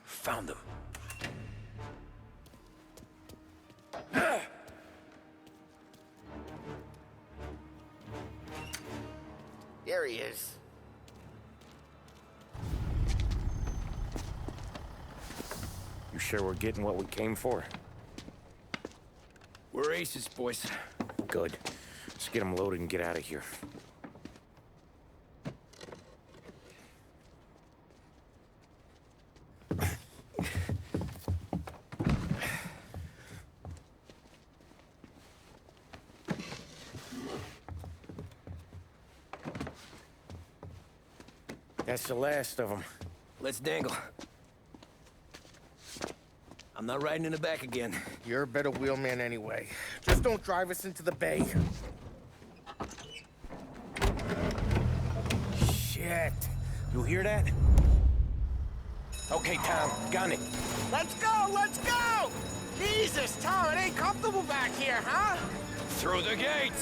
Found them. There he is. You sure we're getting what we came for? We're aces, boys. Good. Let's get them loaded and get out of here. That's the last of them. Let's dangle. I'm not riding in the back again. You're a better wheelman anyway. Just don't drive us into the bay. Shit. You hear that? Okay, Tom, gun it. Let's go! Let's go! Jesus, Tom, it ain't comfortable back here, huh? Through the gate!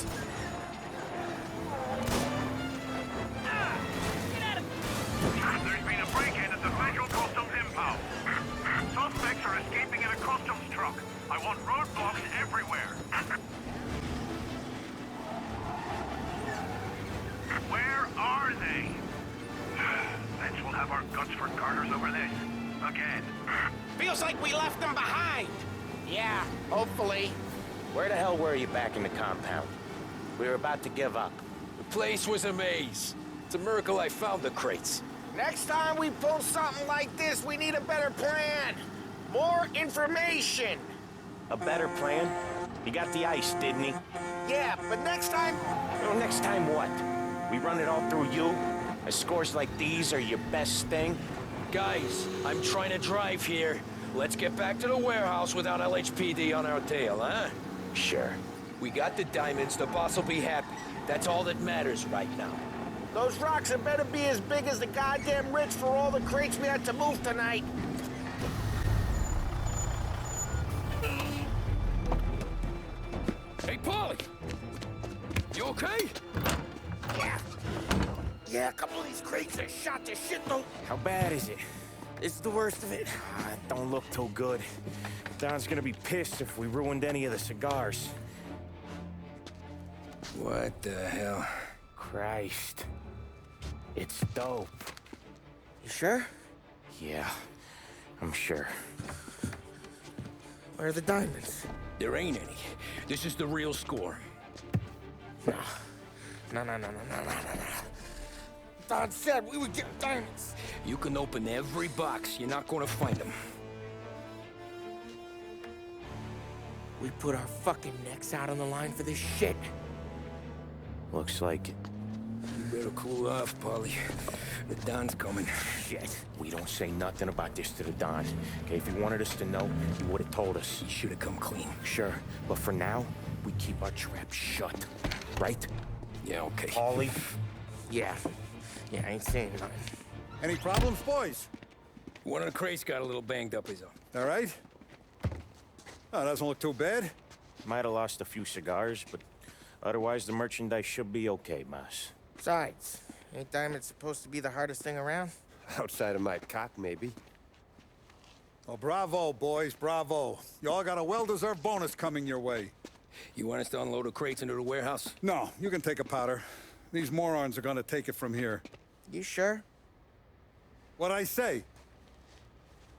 There's been a break-in at the Federal Customs impound. Suspects are escaping in a customs truck. I want roadblocks everywhere. Where are they? Vince will have our guts for garters over this. Again. Feels like we left them behind. Yeah, hopefully. Where the hell were you back in the compound? We were about to give up. The place was a maze. It's a miracle I found the crates. Next time we pull something like this, we need a better plan. More information. A better plan? He got the ice, didn't he? Yeah, but next time... Well, next time what? We run it all through you? Scores like these are your best thing? Guys, I'm trying to drive here. Let's get back to the warehouse without LHPD on our tail, huh? Sure. We got the diamonds, the boss will be happy. That's all that matters right now. Those rocks had better be as big as the goddamn ridge for all the crates we had to move tonight. Hey, Paulie! You okay? Yeah, a couple of these crates are shot to shit, though. How bad is it? It's the worst of it. It don't look too good. Don's gonna be pissed if we ruined any of the cigars. What the hell? Christ. It's dope. You sure? Yeah, I'm sure. Where are the diamonds? There ain't any. This is the real score. No. No. Don said we would get diamonds. You can open every box. You're not gonna find them. We put our fucking necks out on the line for this shit. Looks like it. You better cool off, Paulie. The Don's coming. Shit. We don't say nothing about this to the Don. Okay, if he wanted us to know, he would have told us. He should have come clean. Sure, but for now, we keep our trap shut. Right? Yeah, okay. Paulie? Yeah, I ain't saying nothing. Any problems, boys? One of the crates got a little banged up, is all. All right? Oh, doesn't look too bad. Might have lost a few cigars, but otherwise the merchandise should be okay, boss. Besides, ain't diamonds supposed to be the hardest thing around? Outside of my cock, maybe. Well, bravo, boys, bravo. You all got a well-deserved bonus coming your way. You want us to unload the crates into the warehouse? No, you can take a powder. These morons are gonna take it from here. You sure? What'd I say?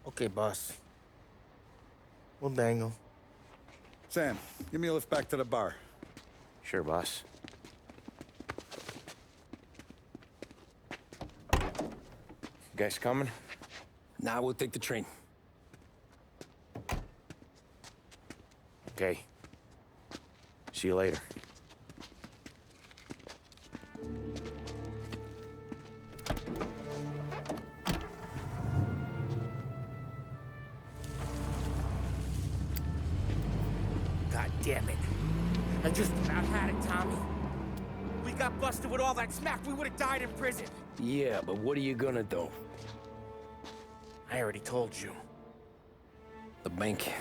Okay, boss. We'll dangle. Sam, give me a lift back to the bar. Sure, boss. You guys coming? Nah, we'll take the train. Okay. See you later. God damn it. I just about had it, Tommy. We got busted with all that smack, we would have died in prison. Yeah, but what are you gonna do? I already told you. The bank.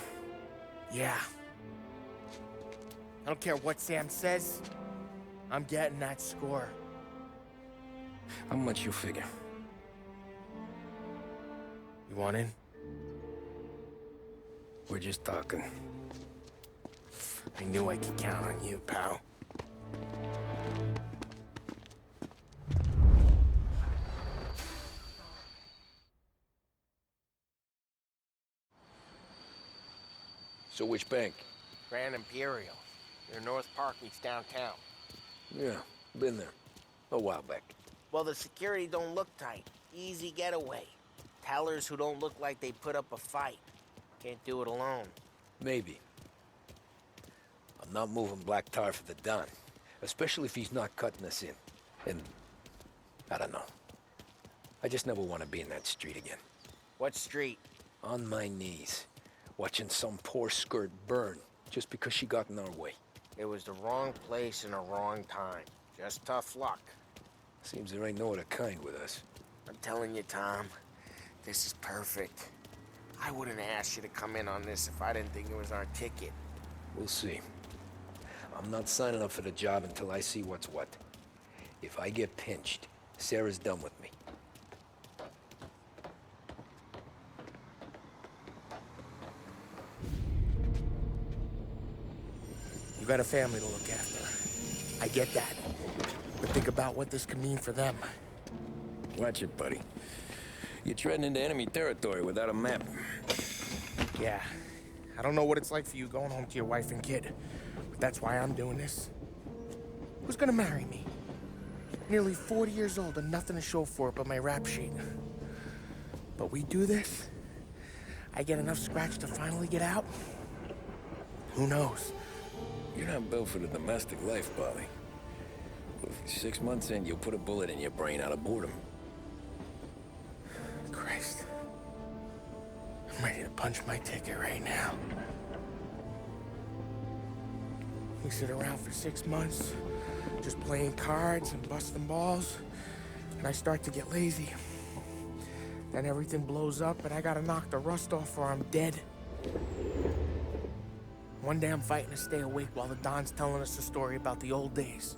Yeah. I don't care what Sam says. I'm getting that score. How much you figure? You want in? We're just talking. I knew I could count on you, pal. So which bank? Grand Imperial. Near North Park meets downtown. Yeah, been there. A while back. Well, the security don't look tight. Easy getaway. Tellers who don't look like they put up a fight. Can't do it alone. Maybe. I'm not moving black tar for the Don. Especially if he's not cutting us in. And... I don't know. I just never want to be in that street again. What street? On my knees. Watching some poor skirt burn just because she got in our way. It was the wrong place and the wrong time. Just tough luck. Seems there ain't no other kind with us. I'm telling you, Tom, this is perfect. I wouldn't have asked you to come in on this if I didn't think it was our ticket. We'll see. I'm not signing up for the job until I see what's what. If I get pinched, Sarah's done with me. You got a family to look after. I get that. But think about what this could mean for them. Watch it, buddy. You're treading into enemy territory without a map. Yeah. I don't know what it's like for you going home to your wife and kid. But that's why I'm doing this. Who's gonna marry me? Nearly 40 years old and nothing to show for it but my rap sheet. But we do this, I get enough scratch to finally get out? Who knows? You're not built for the domestic life, Polly. But if 6 months in, you'll put a bullet in your brain out of boredom. Christ. I'm ready to punch my ticket right now. We sit around for 6 months, just playing cards and busting balls, and I start to get lazy. Then everything blows up, and I gotta knock the rust off or I'm dead. One day I'm fighting to stay awake while the Don's telling us a story about the old days.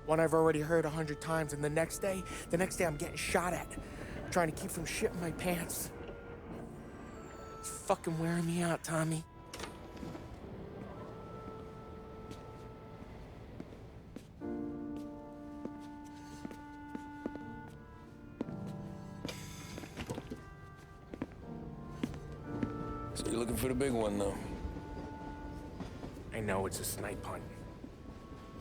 One I've already heard 100 times, and the next day I'm getting shot at, trying to keep from shitting my pants. It's fucking wearing me out, Tommy. So you're looking for the big one, though? I know it's a snipe hunt.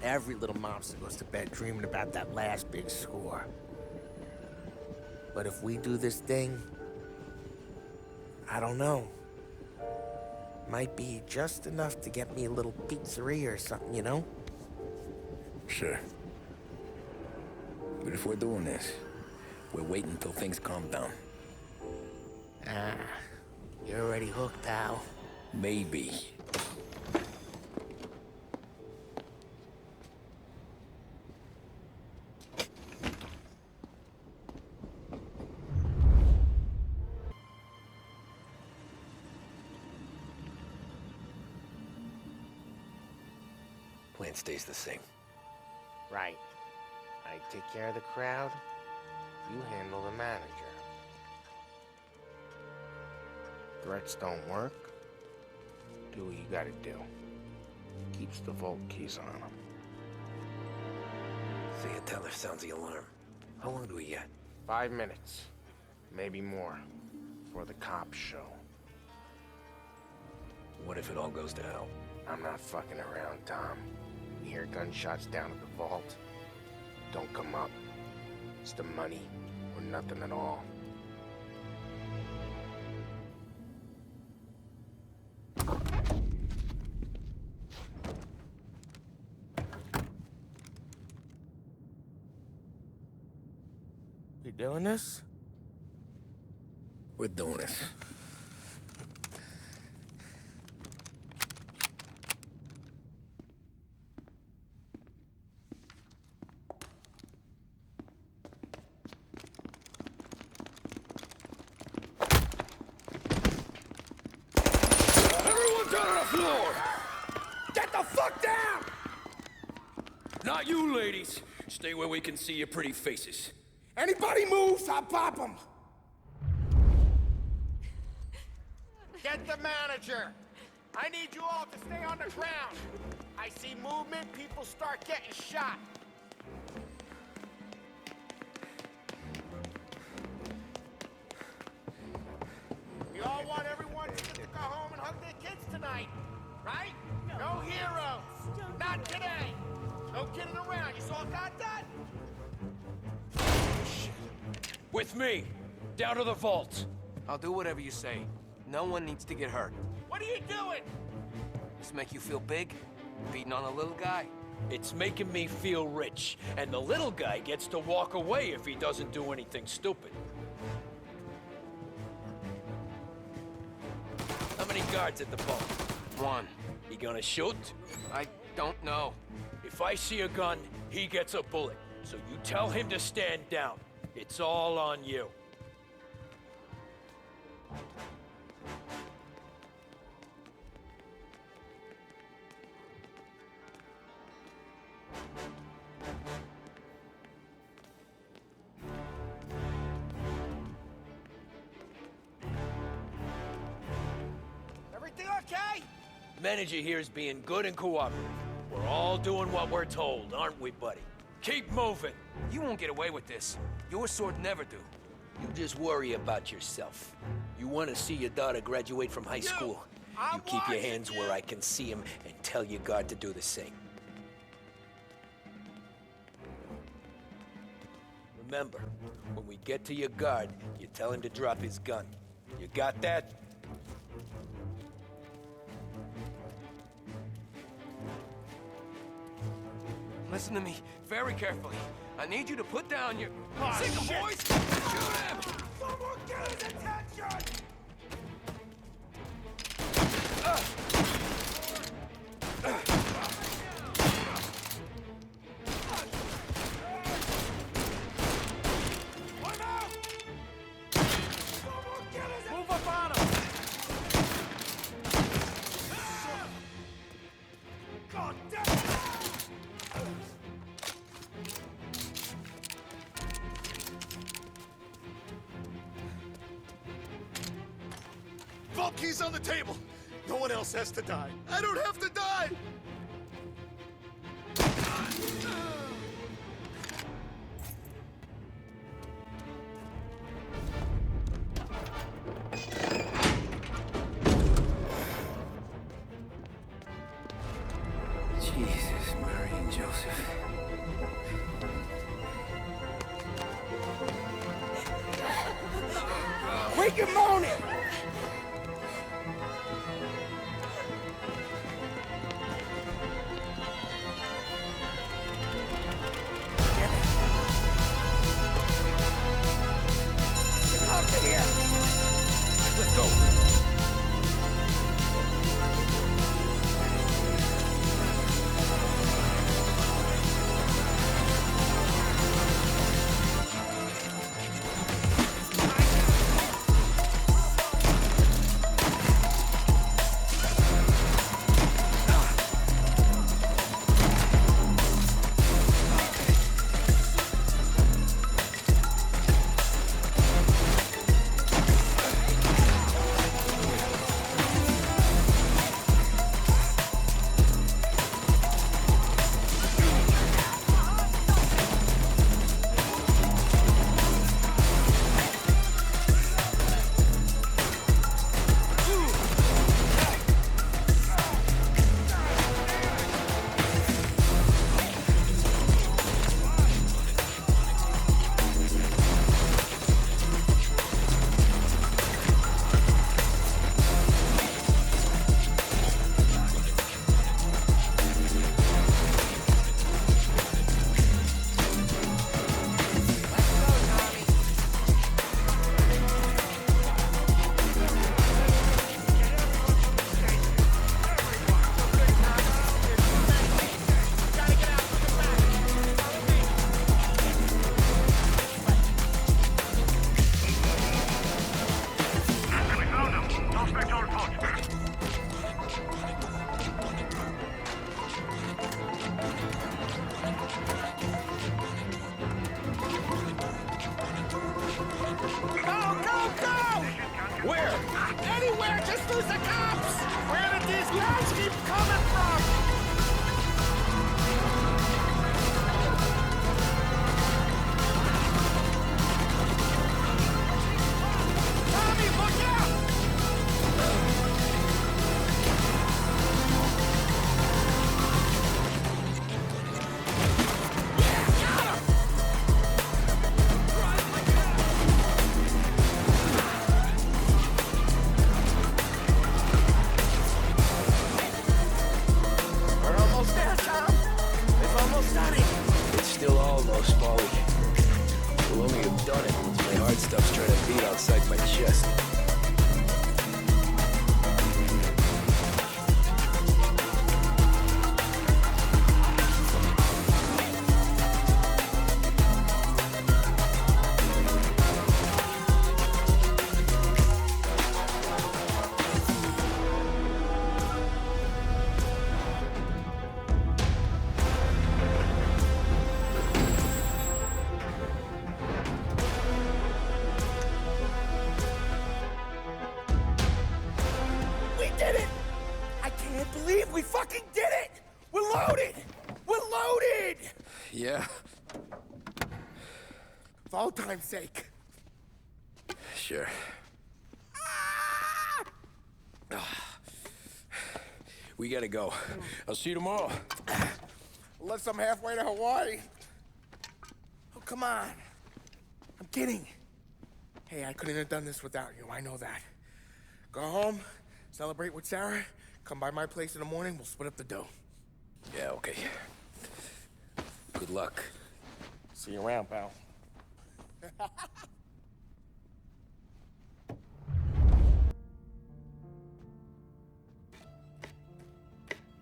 Every little mobster goes to bed dreaming about that last big score. But if we do this thing, I don't know. Might be just enough to get me a little pizzeria or something, you know? Sure. But if we're doing this, we're waiting until things calm down. Ah, you're already hooked, pal. Maybe. Plan stays the same. Right. I take care of the crowd. You handle the manager. Threats don't work. Do what you gotta do. Keeps the vault keys on him. Say a teller sounds the alarm. How long do we get? 5 minutes. Maybe more. Before the cops show. What if it all goes to hell? I'm not fucking around, Tom. You hear gunshots down at the vault? Don't come up. It's the money or nothing at all. You doing this? We're doing this. Get the fuck down! Not you, ladies. Stay where we can see your pretty faces. Anybody moves, I'll pop them. Get the manager! I need you all to stay on the ground. I see movement, people start getting shot. We all want everyone to get to go home and hug their kids tonight, right? No heroes. Not today. No kidding around. You all got that? With me. Down to the vault. I'll do whatever you say. No one needs to get hurt. What are you doing? This make you feel big? Beating on a little guy? It's making me feel rich, and the little guy gets to walk away if he doesn't do anything stupid. How many guards at the vault? One. He gonna shoot? I don't know. If I see a gun, he gets a bullet. So you tell him to stand down. It's all on you. Everything okay? Manager here is being good and cooperative. We're all doing what we're told, aren't we, buddy? Keep moving. You won't get away with this. Your sword never do. You just worry about yourself. You want to see your daughter graduate from high school. You keep your hands where I can see them and tell your guard to do the same. Remember, when we get to your guard, you tell him to drop his gun. You got that? Listen to me very carefully. I need you to put down your... Oh, Sick of shit. boys! Shoot him! Someone get his attention! One out! Someone get his Move up on him! God damn it! Vault key's on the table. No one else has to die. I don't have to die! Jesus, Mary and Joseph. Wake him on it! Let's go. everywhere! Just lose the cops! Where did these guys keep coming from? Tommy, look out! We're almost there, Tom. We've almost done it. It's still almost, Paulie. We'll only have done it once my heart stops trying to beat outside my chest. We did it! I can't believe we fucking did it! We're loaded! We're loaded! Yeah, For all time's sake. sure. We gotta go. I'll see you tomorrow. Unless I'm halfway to Hawaii. Oh, come on. I'm kidding. Hey, I couldn't have done this without you. I know that. Go home, celebrate with Sarah, come by my place in the morning, we'll split up the dough. Yeah, okay. Good luck. See you around, pal.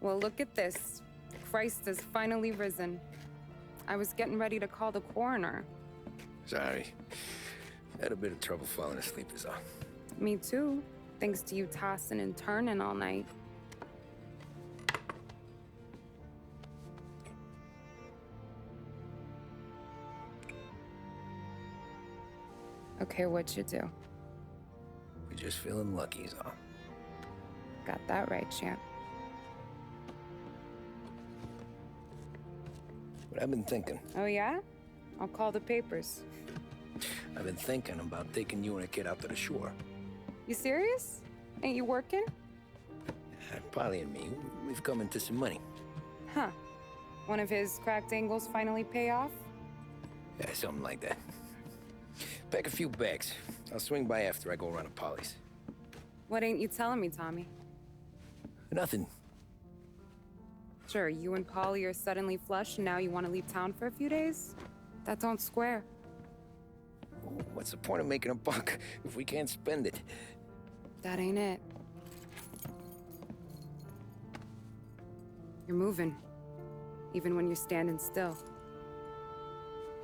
Well, look at this. Christ has finally risen. I was getting ready to call the coroner. Sorry. Had a bit of trouble falling asleep is all. Me too, thanks to you tossing and turning all night. Okay, what'd you do? We're just feeling lucky is all. Got that right, champ. But I've been thinking. Oh yeah? I'll call the papers. I've been thinking about taking you and a kid out to the shore. You serious? Ain't you working? Polly and me, we've come into some money. Huh. One of his cracked angles finally pay off? Yeah, something like that. Pack a few bags. I'll swing by after I go around to Polly's. What ain't you telling me, Tommy? Nothing. Sure, you and Polly are suddenly flush and now you want to leave town for a few days? That don't square. What's the point of making a buck if we can't spend it? That ain't it. You're moving, even when you're standing still.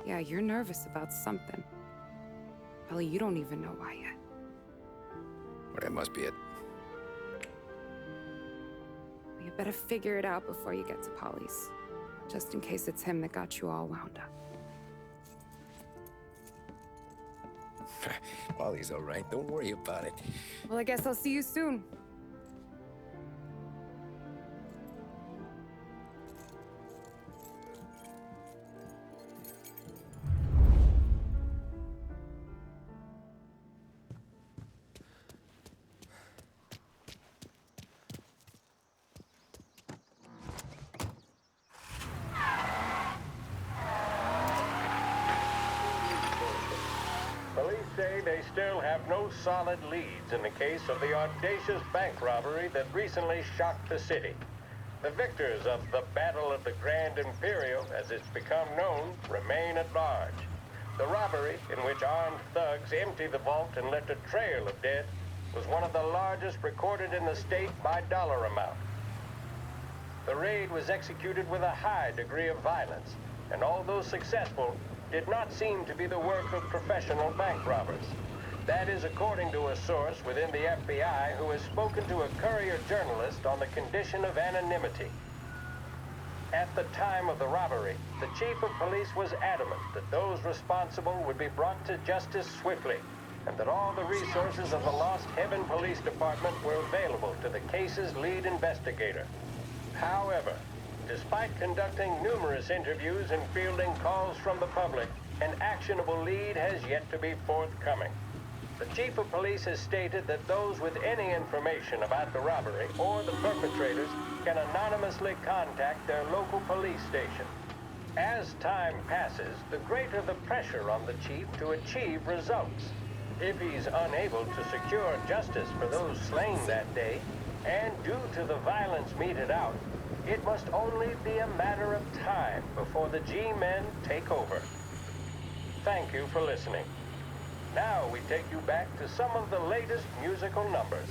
Yeah, you're nervous about something. Probably you don't even know why yet. Well, that must be it. Well, you better figure it out before you get to Polly's. Just in case it's him that got you all wound up. Polly's all right. Don't worry about it. Well, I guess I'll see you soon. Police say they still have no solid leads in the case of the audacious bank robbery that recently shocked the city. The victors of the Battle of the Grand Imperial, as it's become known, remain at large. The robbery, in which armed thugs emptied the vault and left a trail of dead, was one of the largest recorded in the state by dollar amount. The raid was executed with a high degree of violence, and although successful, did not seem to be the work of professional bank robbers. That is according to a source within the FBI who has spoken to a Courier journalist on the condition of anonymity. At the time of the robbery, the chief of police was adamant that those responsible would be brought to justice swiftly. and that all the resources of the Lost Heaven Police Department were available to the case's lead investigator. However, despite conducting numerous interviews and fielding calls from the public, an actionable lead has yet to be forthcoming. The chief of police has stated that those with any information about the robbery or the perpetrators can anonymously contact their local police station. As time passes, the greater the pressure on the chief to achieve results. If he's unable to secure justice for those slain that day, and due to the violence meted out, it must only be a matter of time before the G-men take over. Thank you for listening. Now we take you back to some of the latest musical numbers.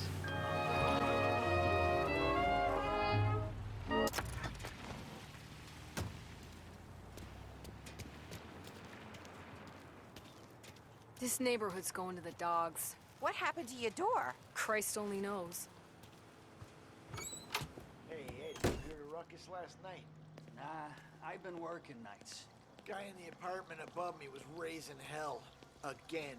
This neighborhood's going to the dogs. What happened to your door? Christ only knows. Hey, Ed, you heard a ruckus last night? Nah, I've been working nights. Guy in the apartment above me was raising hell. Again.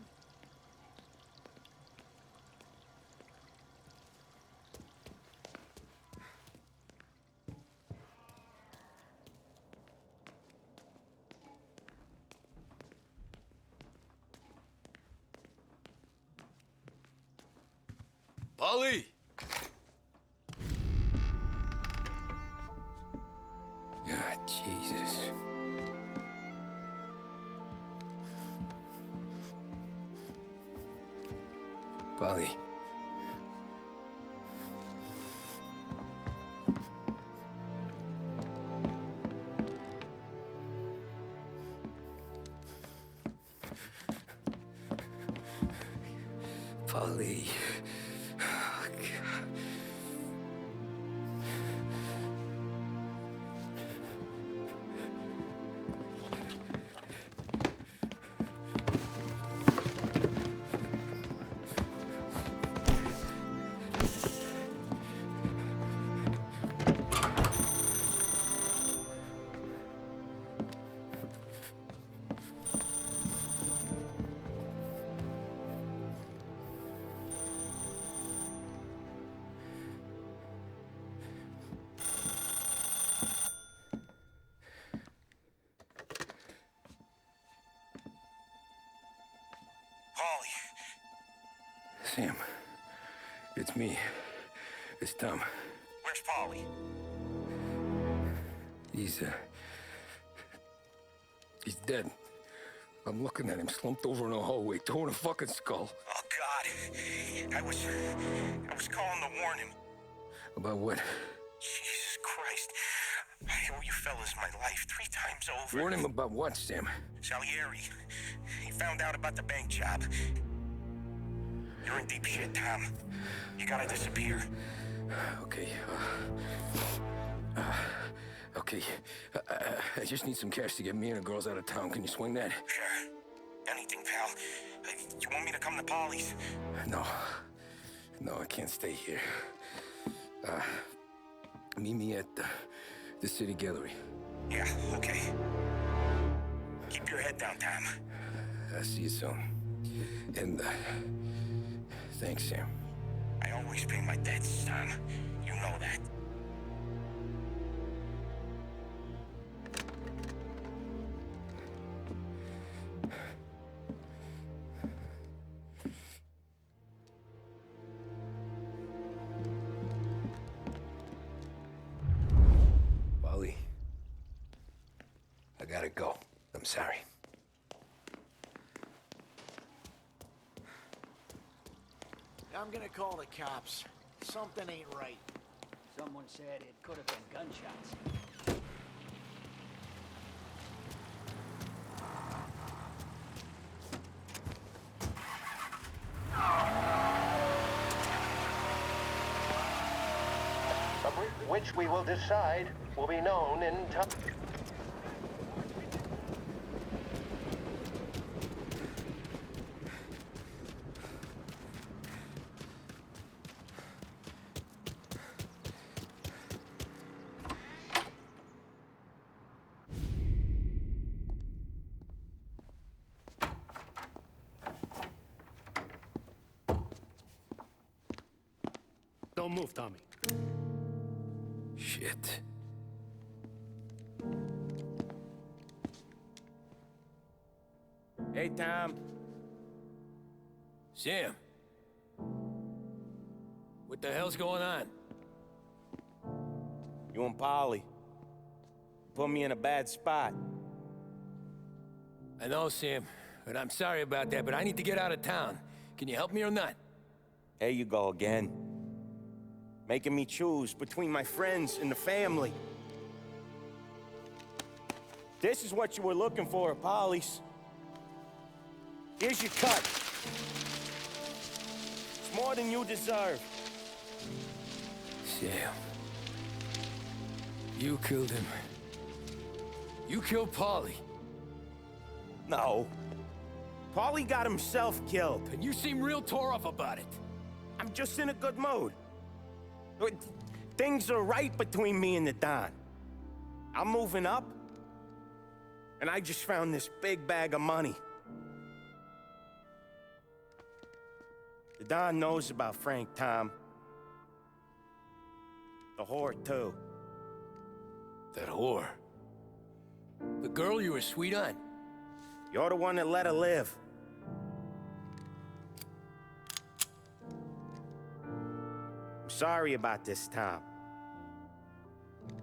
Polly! God, Jesus. Polly. Polly. Oh, God. Sam, it's me. It's Tom. Where's Paulie? He's dead. I'm looking at him slumped over in a hallway, torn a fucking skull. Oh, God. I was calling to warn him. About what? Jesus Christ. I owe you fellas my life 3 times over. Warn him about what, Sam? Salieri. He found out about the bank job. You're in deep shit, Tom. You gotta disappear. Okay. Okay. I just need some cash to get me and the girls out of town. Can you swing that? Sure. Anything, pal. You want me to come to Polly's? No. No, I can't stay here. Meet me at the city gallery. Yeah, okay. Keep your head down, Tom. I'll see you soon. And, thanks, Sam. I always pay my debts, Tom. You know that. Polly, I gotta go. I'm sorry. I'm gonna call the cops. Something ain't right. Someone said it could have been gunshots. Which we will decide will be known in time. Don't move, Tommy. Shit. Hey, Tom. Sam. What the hell's going on? You and Polly put me in a bad spot. I know, Sam, and I'm sorry about that, but I need to get out of town. Can you help me or not? There you go again. Making me choose between my friends and the family. This is what you were looking for at Polly's. Here's your cut. It's more than you deserve. Sam. You killed him. You killed Polly. No. Polly got himself killed. And you seem real tore up about it. I'm just in a good mood. Things are right between me and the Don. I'm moving up, and I just found this big bag of money. The Don knows about Frank, Tom. The whore, too. That whore? The girl you were sweet on? You're the one that let her live. I'm sorry about this, Tom.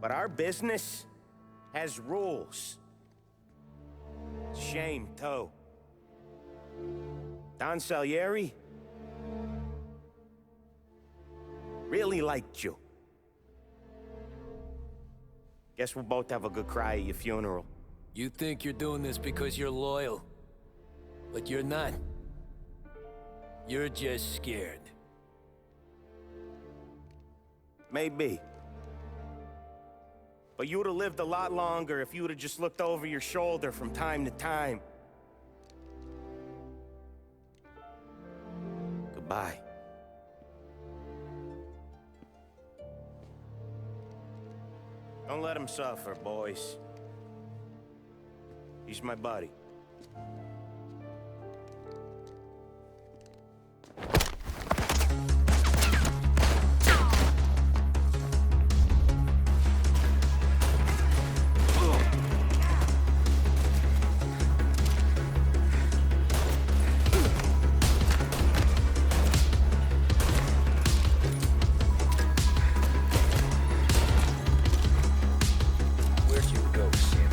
But our business has rules. Shame, too. Don Salieri really liked you. Guess we'll both have a good cry at your funeral. You think you're doing this because you're loyal, but you're not. You're just scared. Maybe. But you would have lived a lot longer if you would have just looked over your shoulder from time to time. Goodbye. Don't let him suffer, boys. He's my buddy. Where'd you go, Sam?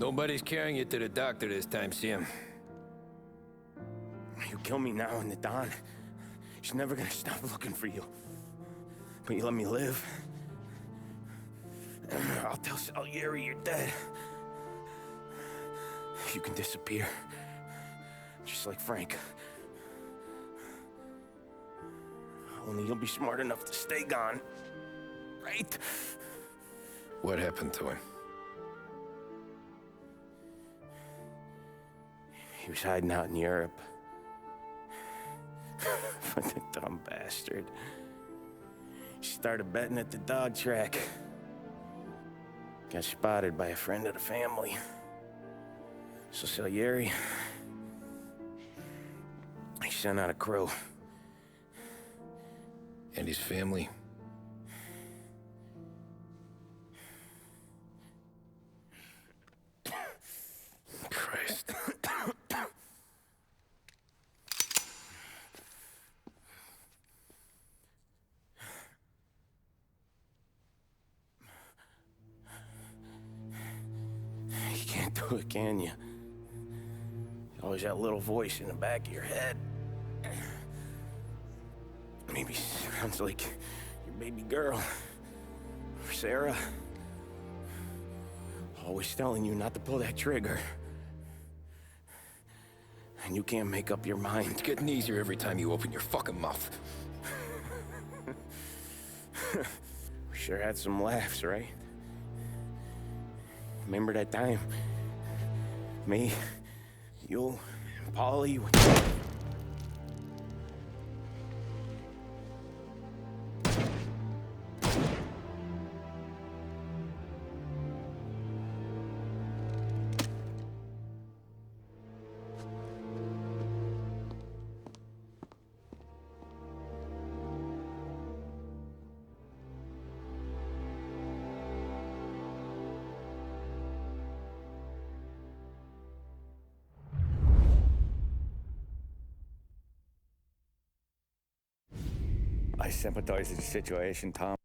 Nobody's carrying you to the doctor this time, Sam. You kill me now and the Don. She's never gonna stop looking for you. But you let me live. I'll tell Salieri you're dead. You can disappear. Just like Frank. Only you'll be smart enough to stay gone. Right? What happened to him? He was hiding out in Europe. But the dumb bastard. He started betting at the dog track. Got spotted by a friend of the family. So Salieri, he sent out a crew. And his family? Christ. You can't do it, can you? Always that little voice in the back of your head. Maybe sounds like your baby girl. Or Sarah. Always telling you not to pull that trigger. And you can't make up your mind. It's getting easier every time you open your fucking mouth. We sure had some laughs, right? Remember that time? Me, you, and Paulie. I sympathize with the situation, Tom.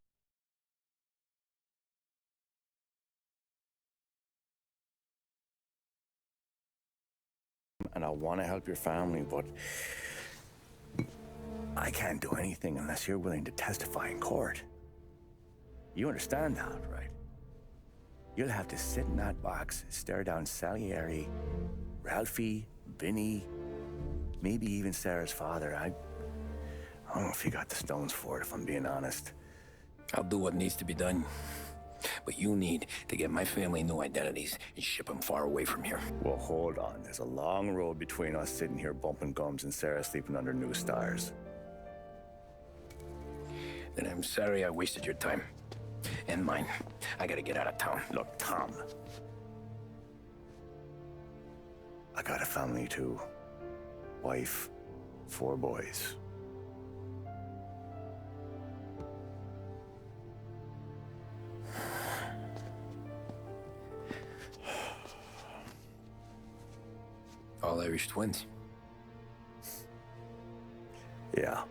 And I want to help your family, but I can't do anything unless you're willing to testify in court. You understand that, right? You'll have to sit in that box, stare down Salieri, Ralphie, Vinny, maybe even Sarah's father. I don't know if you got the stones for it, if I'm being honest. I'll do what needs to be done. But you need to get my family new identities and ship them far away from here. Well, hold on. There's a long road between us sitting here bumping gums and Sarah sleeping under new stars. Then I'm sorry I wasted your time. And mine. I gotta get out of town. Look, Tom. I got a family too. Wife, 4 boys. All Irish twins. Yeah.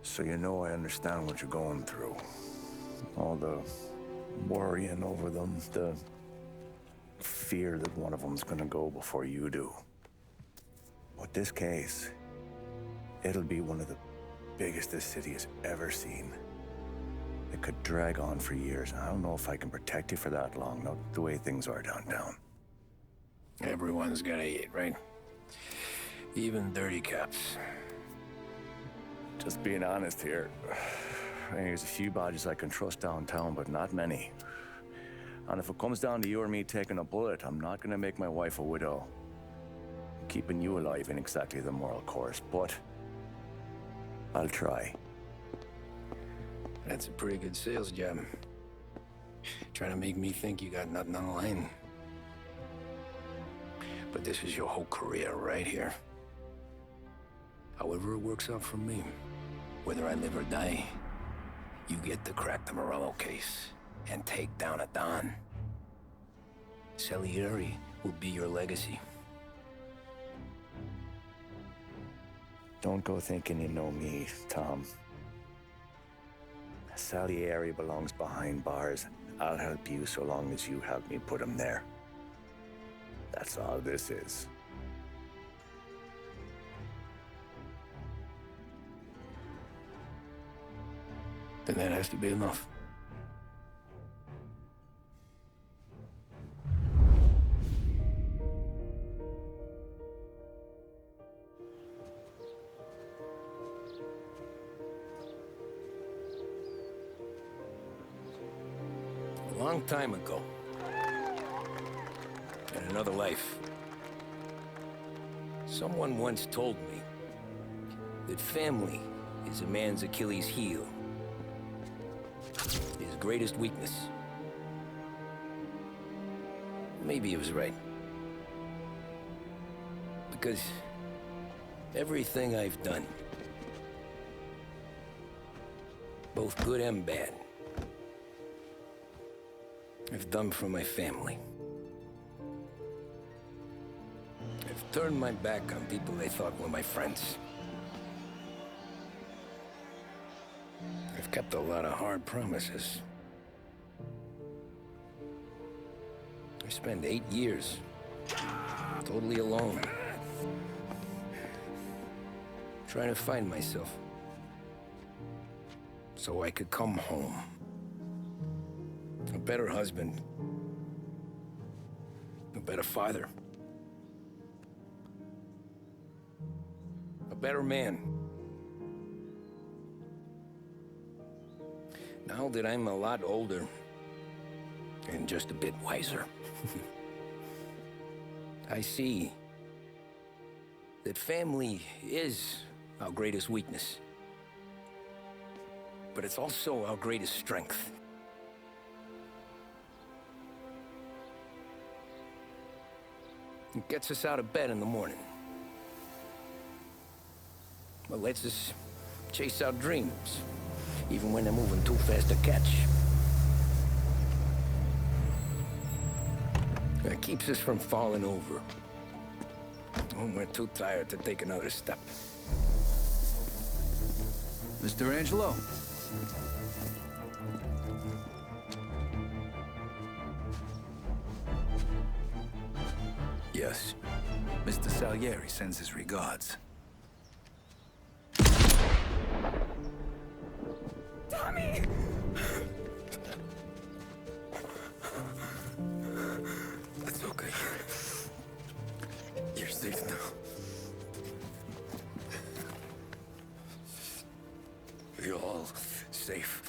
So you know I understand what you're going through. All the worrying over them, the fear that one of them's gonna go before you do. But this case, it'll be one of the biggest this city has ever seen. It could drag on for years. I don't know if I can protect you for that long, not the way things are downtown. Everyone's gotta eat, right? Even dirty cops. Just being honest here. There's a few badges I can trust downtown, but not many. And if it comes down to you or me taking a bullet, I'm not gonna make my wife a widow. Keeping you alive ain't exactly the moral course, but I'll try. That's a pretty good sales job. Trying to make me think you got nothing on the line. But this is your whole career right here. However it works out for me, whether I live or die, you get to crack the Morello case and take down a Don. Salieri will be your legacy. Don't go thinking you know me, Tom. Salieri belongs behind bars. I'll help you so long as you help me put him there. That's all this is. Then that has to be enough. A long time ago, in another life, someone once told me that family is a man's Achilles heel, his greatest weakness. Maybe he was right. Because everything I've done, both good and bad, I've done for my family. I've turned my back on people they thought were my friends. I've kept a lot of hard promises. I spent 8 years totally alone, trying to find myself so I could come home. A better husband, a better father, a better man. Now that I'm a lot older and just a bit wiser, I see that family is our greatest weakness, but it's also our greatest strength. It gets us out of bed in the morning. It lets us chase our dreams, even when they're moving too fast to catch. It keeps us from falling over when we're too tired to take another step. Mr. Angelo. Yes. Mr. Salieri sends his regards. Tommy! That's okay. You're safe now. You're all safe.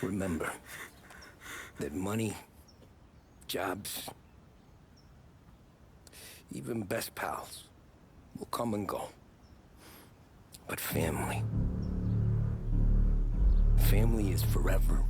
Remember that money, jobs, even best pals will come and go. But family is forever.